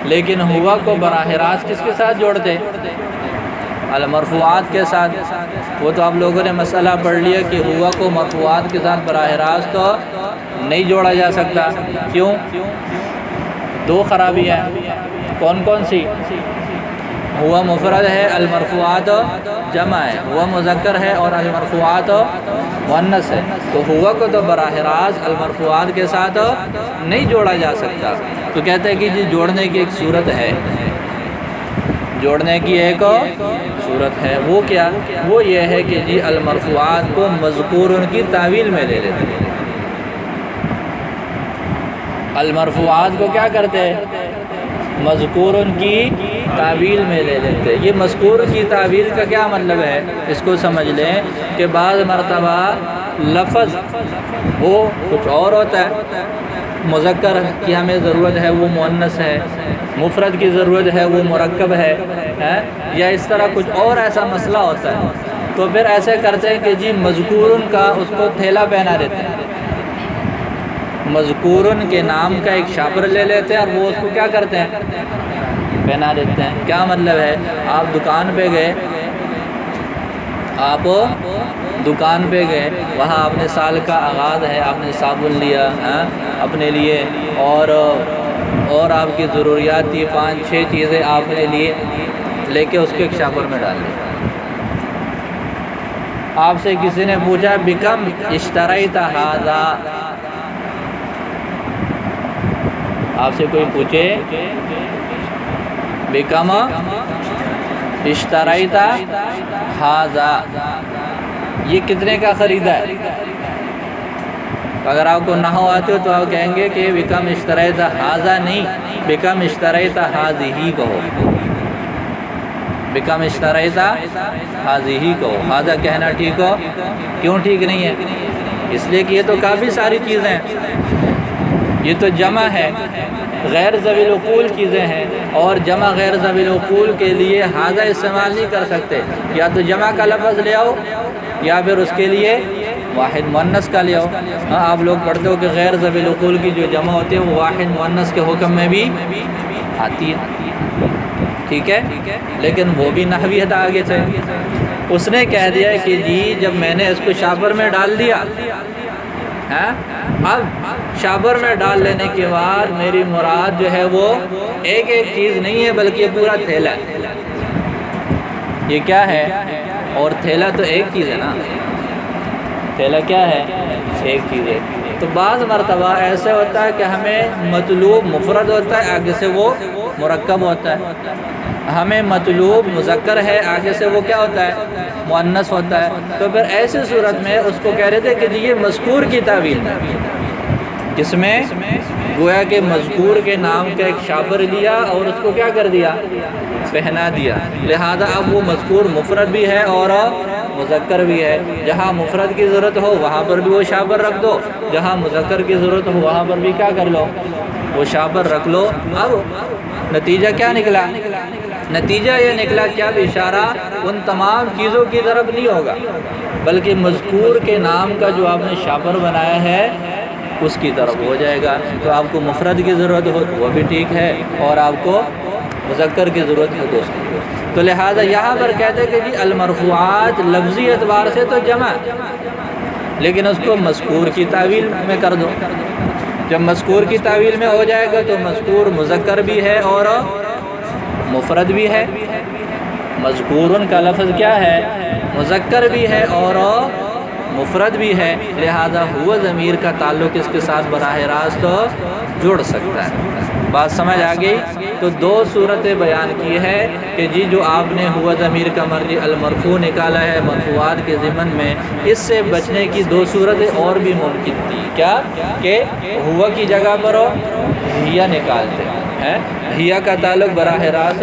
لیکن ہوا کو براہ راست کس کے ساتھ جوڑتے؟ المرفوعات کے ساتھ۔ وہ تو آپ لوگوں نے مسئلہ پڑھ لیا کہ ہوا کو مرفوعات کے ساتھ براہ راست تو نہیں جوڑا جا سکتا۔ کیوں؟ دو خرابیاں، کون کون سی؟ ہوا مفرد ہے، المرفوعات جمع ہے، ہوا مذکر ہے اور المرفوعات مؤنث ہے، تو ہوا کو تو براہ راست المرفوعات کے ساتھ نہیں جوڑا جا سکتا۔ تو کہتے ہیں کہ جی جوڑنے کی ایک صورت ہے، جوڑنے کی ایک صورت ہے، وہ کیا؟ وہ یہ ہے کہ جی المرفوعات کو مذکور کی تعویل میں لے لیتے ہیں۔ المرفوعات کو کیا کرتے ہیں؟ مذکور کی تعویل میں لے لیتے۔ یہ مذکور کی تعویل کا کیا مطلب ہے؟ اس کو سمجھ لیں کہ بعض مرتبہ لفظ وہ کچھ اور ہوتا ہے، مذکر کی ہمیں ضرورت ہے وہ مؤنث ہے، مفرد کی ضرورت ہے وہ مرکب ہے، یا اس طرح کچھ اور ایسا مسئلہ ہوتا ہے، تو پھر ایسے کرتے ہیں کہ جی مذکور کا اس کو تھیلا پہنا دیتے ہیں، مذکور کے نام کا ایک شاپر لے لیتے ہیں اور وہ اس کو کیا کرتے ہیں؟ پہنا دیتے ہیں۔ کیا مطلب ہے؟ آپ دکان پہ گئے، آپ دکان پہ گئے، وہاں آپ نے سال کا آغاز ہے، آپ نے صابن لیا اپنے لیے، اور آپ کی ضروریات تھی 5-6 چیزیں آپ نے لیے، لے کے اس کو ایک شاپر میں ڈال دیا۔ آپ سے کسی نے پوچھا بکم اشتریت ھذا، آپ سے کوئی پوچھے بکم اشتریت ھذا، یہ کتنے کا خریدا ہے؟ اگر آپ کو نحو آتے ہو تو آپ کہیں گے کہ بکم اشتریت ھذا نہیں، بکم اشتریت ھذہ کہو، بکم اشتریت ھذہ کہو، ھذا کہنا ٹھیک ہو؟ کیوں ٹھیک نہیں ہے؟ اس لیے کہ یہ تو کافی ساری چیزیں ہیں، یہ تو جمع ہے، غیر ذوی العقول چیزیں ہیں، اور جمع غیر ذوی العقول کے لیے ھذا استعمال نہیں کر سکتے، یا تو جمع کا لفظ لے آؤ یا پھر اس کے لیے واحد مؤنث کا لے آؤ۔ آپ لوگ پڑھتے ہو کہ غیر ذوی العقول کی جو جمع ہوتی ہے وہ واحد مؤنث کے حکم میں بھی آتی ہے، ٹھیک ہے، لیکن وہ بھی نحویت آگے سے اس نے کہہ دیا کہ جی جب میں نے اس کو شاپر میں ڈال دیا، اب شاپر میں ڈال لینے کے بعد میری مراد جو ہے وہ ایک ایک چیز نہیں ہے بلکہ یہ پورا تھیلا ہے۔ یہ کیا ہے؟ اور تھیلا تو ایک چیز ہے نا، تھیلا کیا ہے؟ ایک چیز ہے۔ تو بعض مرتبہ ایسے ہوتا ہے کہ ہمیں مطلوب مفرد ہوتا ہے، آگے سے وہ مرکب ہوتا ہے، ہمیں مطلوب مذکر ہے، آگے سے وہ کیا ہوتا ہے؟ مؤنث ہوتا ہے۔ تو پھر ایسی صورت میں اس کو کہہ رہے تھے کہ یہ مذکور کی تعویل میں، جس میں گویا کہ مذکور کے نام کا ایک شاپر لیا اور اس کو کیا کر دیا؟ پہنا دیا، لہذا اب وہ مذکور مفرد بھی ہے اور مذکر بھی ہے، جہاں مفرد کی ضرورت ہو وہاں پر بھی وہ شاپر رکھ دو، جہاں مذکر کی ضرورت ہو وہاں پر بھی کیا کر لو؟ وہ شاپر رکھ لو۔ اب نتیجہ کیا نکلا؟ نتیجہ یہ نکلا کہ اب اشارہ ان تمام چیزوں کی طرف نہیں ہوگا بلکہ مذکور کے نام کا جو آپ نے شاپر بنایا ہے اس کی طرف ہو جائے گا۔ تو آپ کو مفرد کی ضرورت ہو تو وہ بھی ٹھیک ہے، اور آپ کو مذکر کی ضرورت ہے تو اس کی۔ تو لہٰذا یہاں پر کہتے ہیں کہ جی المرفوعات لفظی اعتبار سے تو جمع، لیکن اس کو مذکور کی تعویل میں کر دو۔ جب مذکور کی تعویل میں ہو جائے گا تو مذکور مذکر بھی ہے اور مفرد بھی ہے، مذکورن کا لفظ کیا ہے؟ مذکر بھی ہے اور مفرد بھی ہے، لہذا ہوا ضمیر کا تعلق اس کے ساتھ براہ راست جڑ سکتا ہے۔ بات سمجھ آ گئی؟ تو دو صورتیں بیان کی ہے کہ جی جو آپ نے ہوا ضمیر کا مرجع المرفوع نکالا ہے مرفوعات کے ضمن میں، اس سے بچنے کی دو صورتیں اور بھی ممکن تھی، کیا کہ ہوا کی جگہ پر ہو ہیا نکالتے ہیں، ہیا کا تعلق براہ راست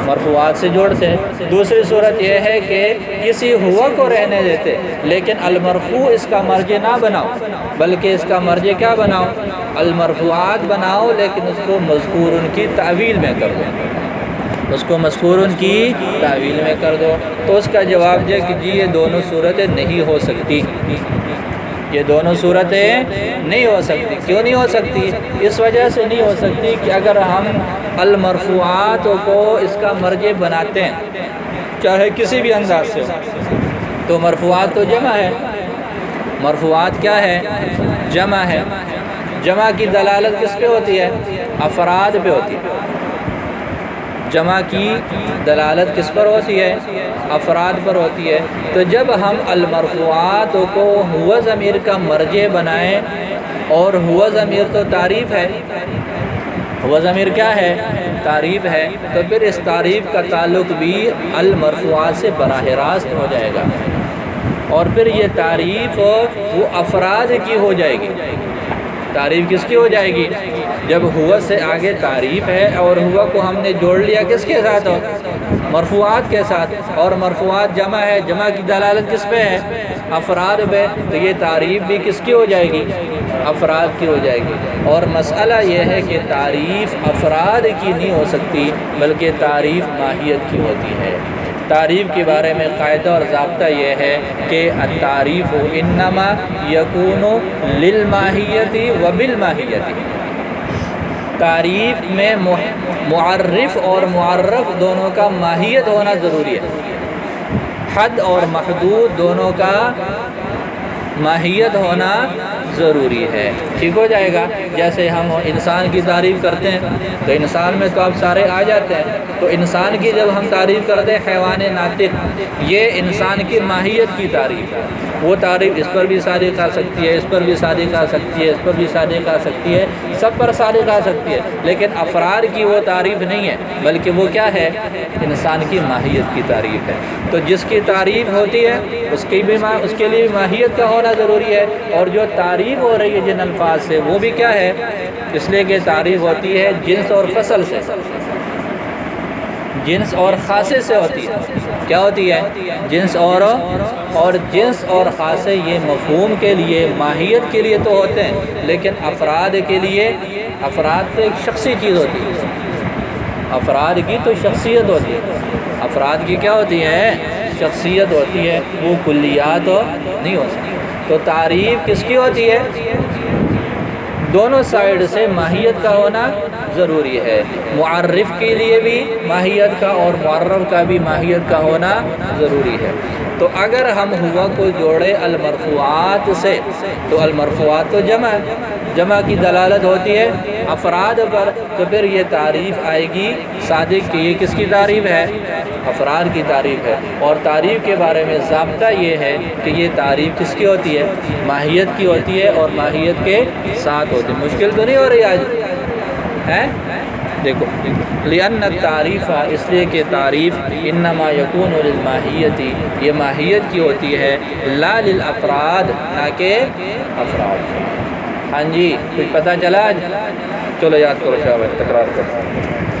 مرفوعات سے جوڑتے۔ دوسری صورت یہ ہے کہ کسی ہوا کو رہنے دیتے لیکن المرفوع اس کا مرجع نہ بناؤ بلکہ اس کا مرجع کیا بناؤ؟ المرفوعات بناؤ، لیکن اس کو مذکور ان کی تعویل میں کر دو، اس کو مذکور ان کی تعویل میں کر دو۔ تو اس کا جواب ہے کہ جی یہ دونوں صورتیں نہیں ہو سکتی، یہ دونوں صورتیں نہیں ہو سکتی۔ کیوں نہیں ہو سکتی؟ اس وجہ سے نہیں ہو سکتی کہ اگر ہم المرفوعات کو اس کا مرجع بناتے ہیں چاہے کسی بھی انداز سے ہو، تو مرفوعات تو جمع ہے، مرفوعات کیا ہے؟ جمع ہے۔ جمع کی دلالت کس پہ ہوتی ہے؟ افراد پہ ہوتی ہے۔ جمع کی دلالت کس پر ہوتی ہے؟ افراد پر ہوتی ہے۔ تو جب ہم المرفوعات کو ہوا ضمیر کا مرجع بنائیں، اور ہوا ضمیر تو تعریف ہے، ہوا ضمیر کیا ہے؟ تعریف ہے، تو پھر اس تعریف کا تعلق بھی المرفوعات سے براہ راست ہو جائے گا، اور پھر یہ تعریف وہ افراد کی ہو جائے گی۔ تعریف کس کی ہو جائے گی؟ جب ہوا سے آگے تعریف ہے اور ہوا کو ہم نے جوڑ لیا کس کے ساتھ؟ مرفوعات کے ساتھ، اور مرفوعات جمع ہے، جمع کی دلالت کس پہ ہے؟ افراد پہ، تو یہ تعریف بھی کس کی ہو جائے گی؟ افراد کی ہو جائے گی۔ اور مسئلہ یہ ہے کہ تعریف افراد کی نہیں ہو سکتی بلکہ تعریف ماہیت کی ہوتی ہے۔ تعریف کے بارے میں قاعدہ اور ضابطہ یہ ہے کہ التعریف انما یکون للماہیت و بالماہیت، تعریف میں معرف اور معرف دونوں کا ماہیت ہونا ضروری ہے۔ حد اور محدود دونوں کا ماہیت ہونا ضروری ہے۔ ٹھیک ہو جائے گا۔ جیسے ہم انسان کی تعریف کرتے ہیں تو انسان میں تو اب سارے آ جاتے ہیں، تو انسان کی جب ہم تعریف کرتے ہیں حیوان ناطق، یہ انسان کی ماہیت کی تعریف ہے۔ وہ تعریف اس پر بھی صادق آ سکتی ہے، اس پر بھی صادق آ سکتی ہے، اس پر بھی صادق آ سکتی ہے، سب پر صادق آ سکتی ہے، لیکن افراد کی وہ تعریف نہیں ہے، بلکہ وہ کیا ہے؟ انسان کی ماہیت کی تعریف ہے۔ تو جس کی تعریف ہوتی ہے اس کے لیے ماہیت کا ہونا ضروری ہے، اور جو تعریف ہو رہی ہے جن الفاظ سے وہ بھی کیا ہے؟ اس لیے کہ تعریف ہوتی ہے جنس اور فصل سے، جنس اور خاصے سے ہوتی ہے۔ کیا ہوتی ہے؟ جنس اور جنس اور خاصے یہ مفہوم کے لیے، ماہیت کے لیے تو ہوتے ہیں، لیکن افراد کے لیے، افراد تو ایک شخصی چیز ہوتی ہے، افراد کی تو شخصیت ہوتی ہے، افراد کی کیا ہوتی ہے؟ شخصیت ہوتی ہے، وہ کلیات نہیں ہو سکتی۔ تو تعریف کس کی ہوتی ہے؟ دونوں سائیڈ سے ماہیت کا ہونا ضروری ہے، معرف کے لیے بھی ماہیت کا اور معرف کا بھی ماہیت کا ہونا ضروری ہے۔ تو اگر ہم ہوا کو جوڑے المرفوعات سے، تو المرفوعات تو جمع کی دلالت ہوتی ہے افراد پر، تو پھر یہ تعریف آئے گی صادق کہ یہ کس کی تعریف ہے؟ افراد کی تعریف ہے۔ اور تعریف کے بارے میں ضابطہ یہ ہے کہ یہ تعریف کس کی ہوتی ہے؟ ماہیت کی ہوتی ہے، اور ماہیت کے ساتھ ہوتی ہے۔ مشکل تو نہیں ہو رہی آج ہے؟ دیکھو، لأن التعریف، اس لیے کہ تعریف انما یکون للماہیتی، یہ ماہیت کی ہوتی ہے، لا للافراد، نہ کہ افراد۔ ہاں جی، کچھ پتہ چلا؟ چلو یاد کرو، شاباش، تکرار کرو۔